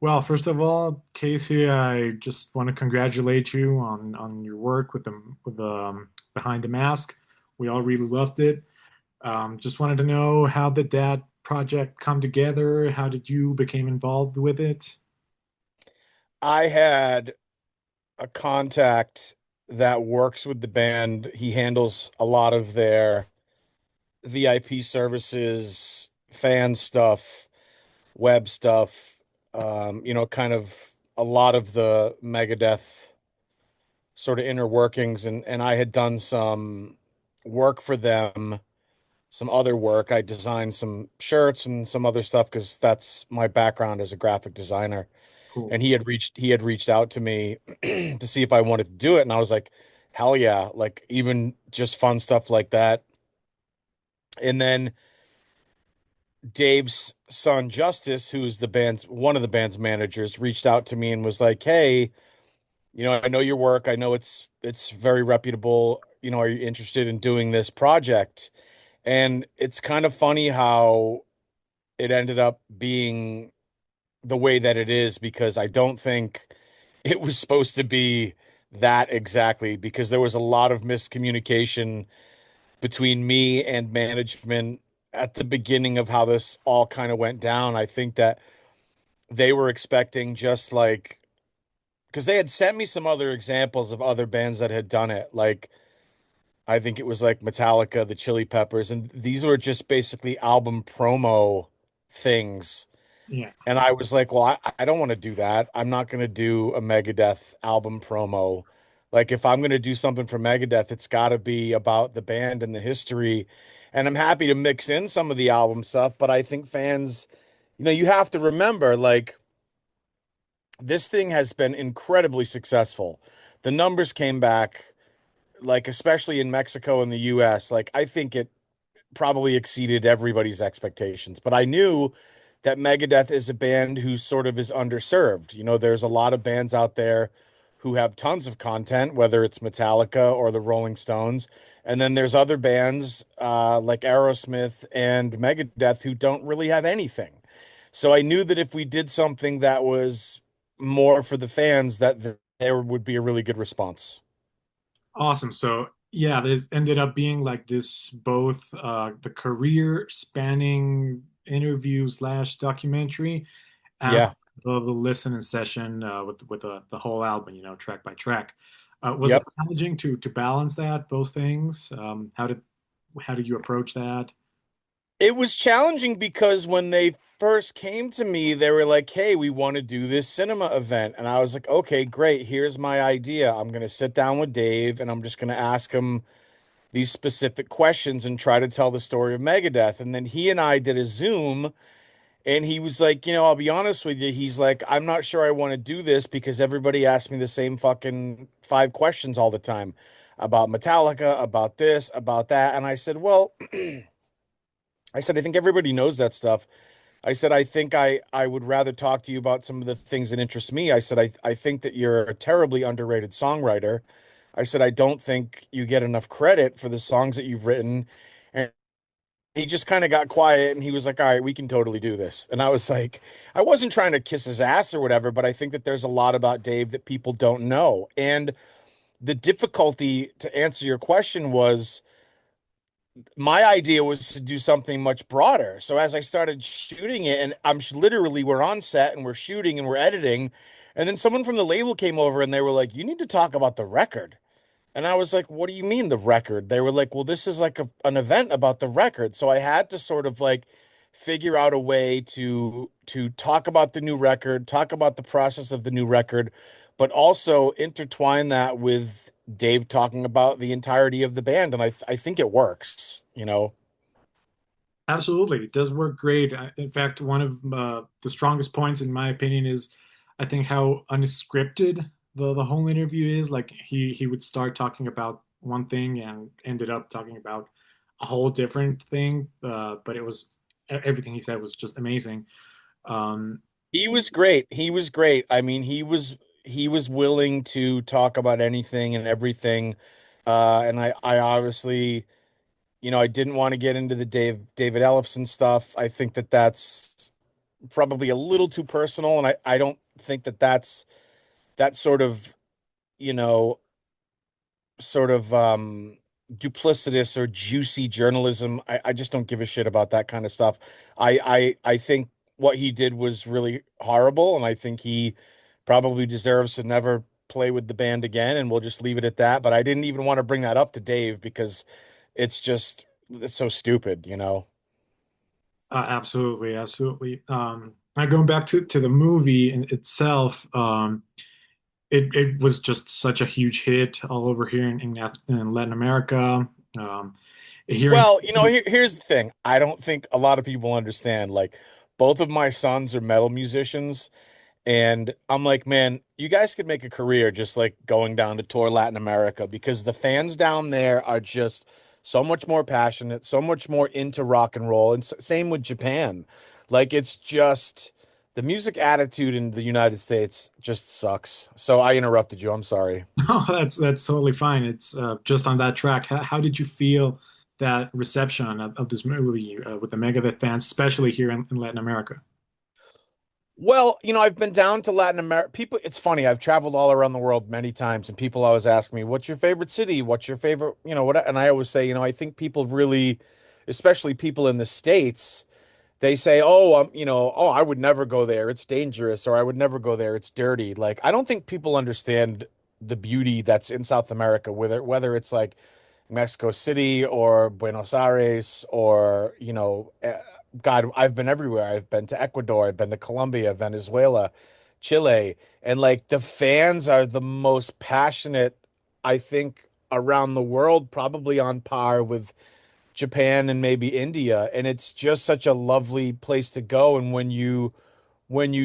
Well, first of all, Casey, I just want to congratulate you on your work with Behind the Mask. We all really loved it. Just wanted to know, how did that project come together? How did you become involved with it? I had a contact that works with the band. He handles a lot of their VIP services, fan stuff, web stuff, kind of a lot of the Megadeth sort of inner workings. And I had done some work for them, some other work. I designed some shirts and some other stuff because that's my background as a graphic designer. Cool. And he had reached out to me to see if I wanted to do it, and I was like, hell yeah, like even just fun stuff like that. And then Dave's son Justice, who's the band's one of the band's managers, reached out to me and was like, hey, I know your work, I know it's very reputable, are you interested in doing this project? And it's kind of funny how it ended up being the way that it is, because I don't think it was supposed to be that exactly, because there was a lot of miscommunication between me and management at the beginning of how this all kind of went down. I think that they were expecting just like, because they had sent me some other examples of other bands that had done it. Like, I think it was like Metallica, the Chili Peppers, and these were just basically album promo things. Yeah. And I was like, well, I don't want to do that. I'm not going to do a Megadeth album promo. Like, if I'm going to do something for Megadeth, it's got to be about the band and the history. And I'm happy to mix in some of the album stuff, but I think fans, you have to remember, like, this thing has been incredibly successful. The numbers came back, like, especially in Mexico and the US. Like, I think it probably exceeded everybody's expectations. But I knew that Megadeth is a band who sort of is underserved. There's a lot of bands out there who have tons of content, whether it's Metallica or the Rolling Stones. And then there's other bands like Aerosmith and Megadeth who don't really have anything. So I knew that if we did something that was more for the fans, that there would be a really good response. Awesome. So, yeah, this ended up being like this both the career spanning interview slash documentary, and Yeah. the listening session with the whole album, track by track. Was it Yep. challenging to balance that, both things? How did you approach that? It was challenging because when they first came to me, they were like, "Hey, we want to do this cinema event." And I was like, "Okay, great. Here's my idea. I'm going to sit down with Dave and I'm just going to ask him these specific questions and try to tell the story of Megadeth." And then he and I did a Zoom, and he was like, "I'll be honest with you." He's like, "I'm not sure I want to do this because everybody asks me the same fucking five questions all the time about Metallica, about this, about that." And I said, "Well, I said, I think everybody knows that stuff. I said, I think I would rather talk to you about some of the things that interest me. I said, I think that you're a terribly underrated songwriter. I said, I don't think you get enough credit for the songs that you've written." And he just kind of got quiet and he was like, "All right, we can totally do this." And I was like, I wasn't trying to kiss his ass or whatever, but I think that there's a lot about Dave that people don't know. And the difficulty, to answer your question, was my idea was to do something much broader. So as I started shooting it, and literally, we're on set and we're shooting and we're editing, and then someone from the label came over and they were like, "You need to talk about the record." And I was like, "What do you mean the record?" They were like, "Well, this is like an event about the record." So I had to sort of like figure out a way to talk about the new record, talk about the process of the new record, but also intertwine that with Dave talking about the entirety of the band. And I think it works. Absolutely, it does work great. In fact, one of the strongest points, in my opinion, is I think how unscripted the whole interview is. Like he would start talking about one thing and ended up talking about a whole different thing. But everything he said was just amazing. Um, He was great. He was great. I mean, he was willing to talk about anything and everything. And I obviously, I didn't want to get into the David Ellefson stuff. I think that that's probably a little too personal, and I don't think that that's that sort of, you know, sort of duplicitous or juicy journalism. I just don't give a shit about that kind of stuff. I think what he did was really horrible, and I think he probably deserves to never play with the band again, and we'll just leave it at that. But I didn't even want to bring that up to Dave because it's so stupid, you know. Absolutely, absolutely. Now going back to the movie in itself, it was just such a huge hit all over here in Latin America. Um, hearing, Well, here's the thing. I don't think a lot of people understand. Like, both of my sons are metal musicians. And I'm like, man, you guys could make a career just like going down to tour Latin America because the fans down there are just so much more passionate, so much more into rock and roll. And same with Japan. Like, it's just the music attitude in the United States just sucks. So I interrupted you. I'm sorry. no, that's totally fine. It's just on that track. How did you feel that reception of this movie with the Megadeth fans, especially here in Latin America? Well, I've been down to Latin America. People, it's funny. I've traveled all around the world many times, and people always ask me, "What's your favorite city? What's your favorite, what?" And I always say, I think people really, especially people in the States, they say, "Oh, oh, I would never go there. It's dangerous," or "I would never go there. It's dirty." Like, I don't think people understand the beauty that's in South America, whether it's like Mexico City or Buenos Aires or, God, I've been everywhere. I've been to Ecuador, I've been to Colombia, Venezuela, Chile, and like the fans are the most passionate, I think, around the world, probably on par with Japan and maybe India. And it's just such a lovely place to go. And when you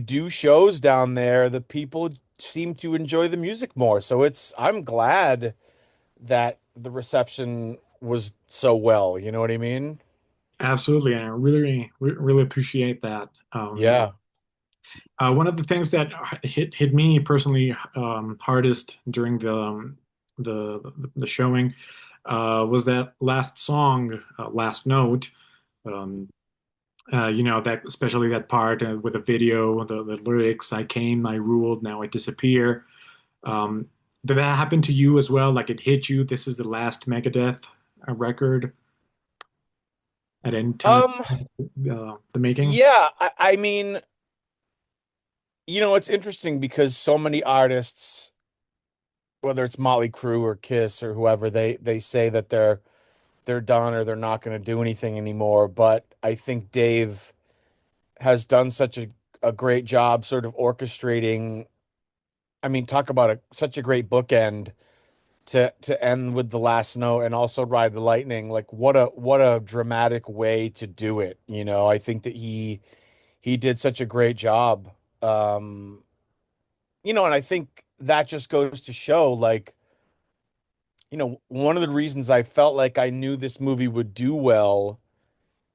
do shows down there, the people seem to enjoy the music more. So I'm glad that the reception was so well. You know what I mean? Absolutely, and I really appreciate that. Yeah. One of the things that hit me personally hardest during the showing was that last song, last note. Um, that especially that part with the video, the lyrics. I came, I ruled, now I disappear. Um, did that happen to you as well? Like it hit you? This is the last Megadeth record at any time Um, the making. yeah, I mean, it's interesting because so many artists, whether it's Motley Crue or Kiss or whoever, they say that they're done or they're not going to do anything anymore. But I think Dave has done such a great job sort of orchestrating. I mean, talk about such a great bookend to end with the last note and also ride the lightning. Like, what a dramatic way to do it. I think that he did such a great job. Um, and I think that just goes to show, like, one of the reasons I felt like I knew this movie would do well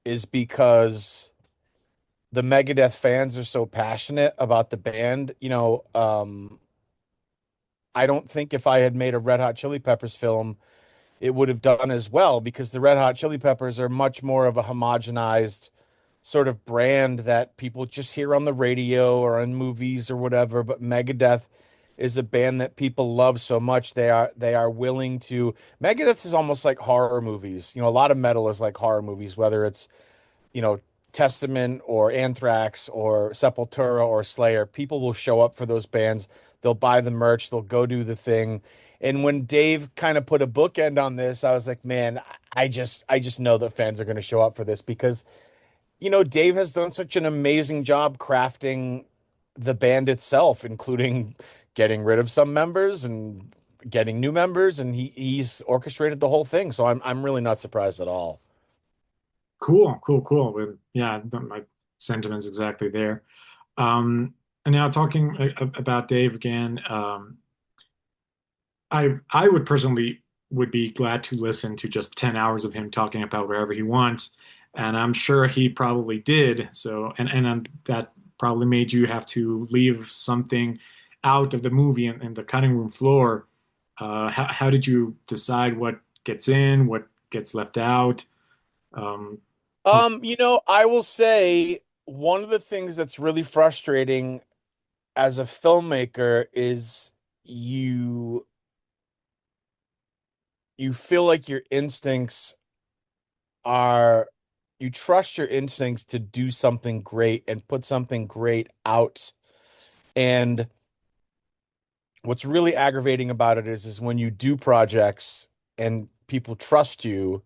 is because the Megadeth fans are so passionate about the band. I don't think if I had made a Red Hot Chili Peppers film, it would have done as well because the Red Hot Chili Peppers are much more of a homogenized sort of brand that people just hear on the radio or in movies or whatever. But Megadeth is a band that people love so much they are willing to. Megadeth is almost like horror movies. A lot of metal is like horror movies, whether it's you know, Testament or Anthrax or Sepultura or Slayer. People will show up for those bands. They'll buy the merch, they'll go do the thing. And when Dave kind of put a bookend on this, I was like, man, I just know that fans are going to show up for this because, Dave has done such an amazing job crafting the band itself, including getting rid of some members and getting new members, and he's orchestrated the whole thing. So I'm really not surprised at all. Cool, cool, cool. Yeah, my sentiments exactly there. And now talking about Dave again, I would personally would be glad to listen to just 10 hours of him talking about wherever he wants, and I'm sure he probably did. So, that probably made you have to leave something out of the movie and the cutting room floor. How did you decide what gets in, what gets left out? Um, I will say one of the things that's really frustrating as a filmmaker is you you feel like your instincts are you trust your instincts to do something great and put something great out. And what's really aggravating about it is when you do projects and people trust you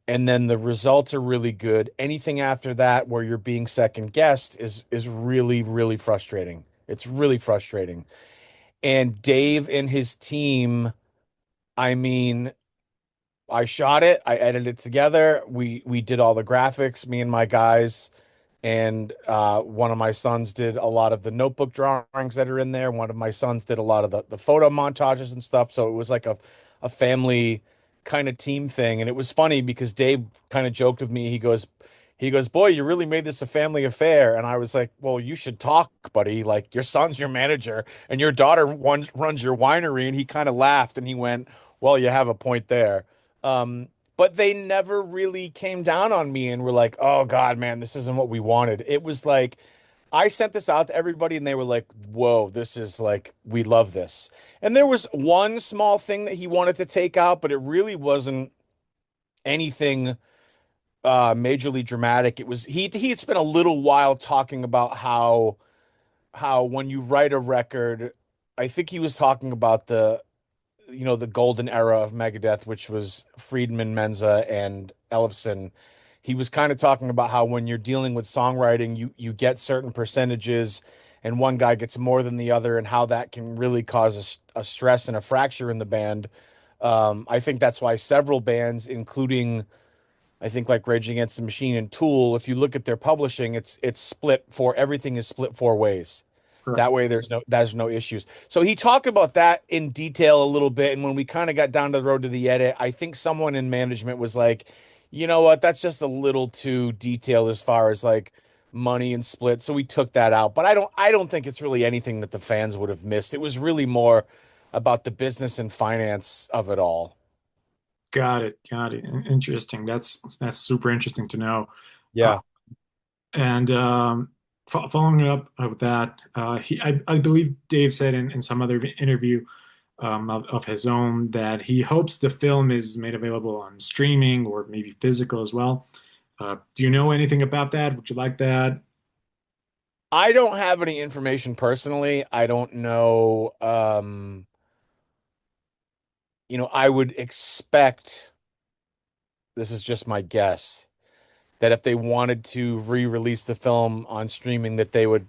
and then the results are really good. Anything after that where you're being second guessed is really, really frustrating. It's really frustrating. And Dave and his team, I mean, I shot it, I edited it together. We did all the graphics, me and my guys, and one of my sons did a lot of the notebook drawings that are in there. One of my sons did a lot of the photo montages and stuff. So it was like a family kind of team thing. And it was funny because Dave kind of joked with me. He goes, boy, you really made this a family affair. And I was like, well, you should talk, buddy. Like your son's your manager and your daughter runs your winery. And he kind of laughed and he went, well, you have a point there. But they never really came down on me and were like, oh God, man, this isn't what we wanted. It was like, I sent this out to everybody and they were like, whoa, this is like, we love this. And there was one small thing that he wanted to take out, but it really wasn't anything majorly dramatic. It was he had spent a little while talking about how when you write a record, I think he was talking about the golden era of Megadeth, which was Friedman, Menza, and Ellefson. He was kind of talking about how when you're dealing with songwriting, you get certain percentages, and one guy gets more than the other, and how that can really cause a stress and a fracture in the band. I think that's why several bands, including I think like Rage Against the Machine and Tool, if you look at their publishing, it's split for everything is split four ways. Correct. That way there's no issues. So he talked about that in detail a little bit. And when we kind of got down the road to the edit, I think someone in management was like, you know what, that's just a little too detailed as far as like money and split. So we took that out. But I don't think it's really anything that the fans would have missed. It was really more about the business and finance of it all. Got it. Got it. Interesting. That's super interesting to know. Uh, Yeah. and following up with that, I believe Dave said in some other interview of his own that he hopes the film is made available on streaming or maybe physical as well. Do you know anything about that? Would you like that? I don't have any information personally. I don't know. I would expect, this is just my guess, that if they wanted to re-release the film on streaming, that they would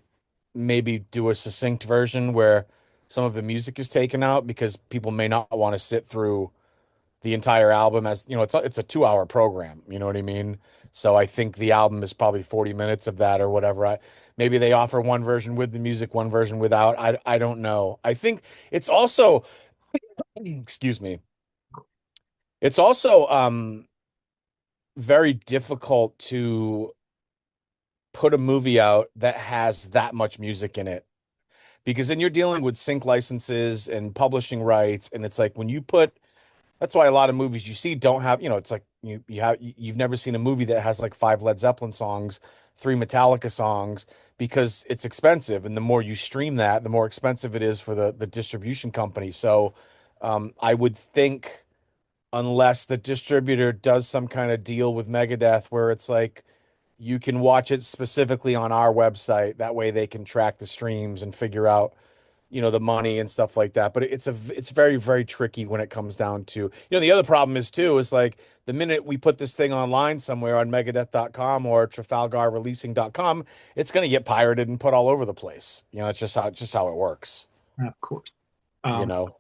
maybe do a succinct version where some of the music is taken out because people may not want to sit through the entire album as, it's a 2 hour program, you know what I mean? So I think the album is probably 40 minutes of that or whatever. Maybe they offer one version with the music, one version without. I don't know. I think it's also, excuse me, it's also very difficult to put a movie out that has that much music in it because then you're dealing with sync licenses and publishing rights, and it's like when you put that's why a lot of movies you see don't have, it's like you've never seen a movie that has like five Led Zeppelin songs, three Metallica songs, because it's expensive. And the more you stream that, the more expensive it is for the distribution company. So I would think unless the distributor does some kind of deal with Megadeth where it's like you can watch it specifically on our website, that way they can track the streams and figure out the money and stuff like that. But it's very, very tricky when it comes down to, the other problem is too, is like the minute we put this thing online somewhere on megadeth.com or trafalgarreleasing.com, it's going to get pirated and put all over the place. It's just how it works, Of course. you Um, know.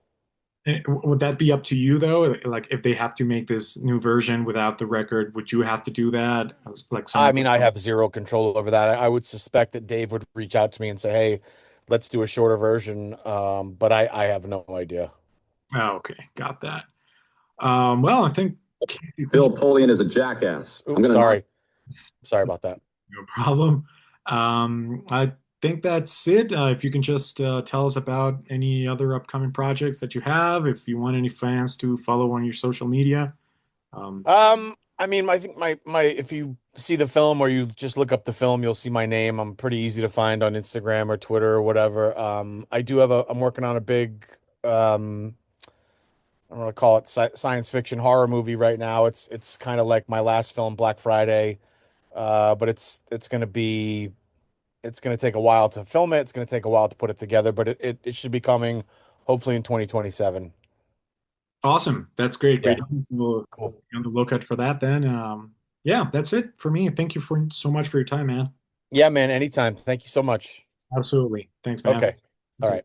would that be up to you though? Like if they have to make this new version without the record, would you have to do that? Like some I of mean, I have zero control over that. I would suspect that Dave would reach out to me and say, "Hey, let's do a shorter version." But I have no idea. Oh, okay, got that. Well, I think Casey, thank Bill you. Polian is a jackass. I'm Oops, going to knock. sorry about that. No problem. I think that's it. If you can just tell us about any other upcoming projects that you have, if you want any fans to follow on your social media. Um, I mean, I think my if you see the film or you just look up the film, you'll see my name. I'm pretty easy to find on Instagram or Twitter or whatever. I do have I'm working on a big um I don't want to call it science fiction horror movie right now. It's kind of like my last film, Black Friday. But it's gonna be it's gonna take a while to film it. It's gonna take a while to put it together, but it should be coming hopefully in 2027. Awesome. That's great. Yeah, Great. We'll cool. be on the lookout for that then. Yeah, that's it for me. Thank you for so much for your time, man. Yeah, man, anytime. Thank you so much. Absolutely. Thanks, man. Okay. All right.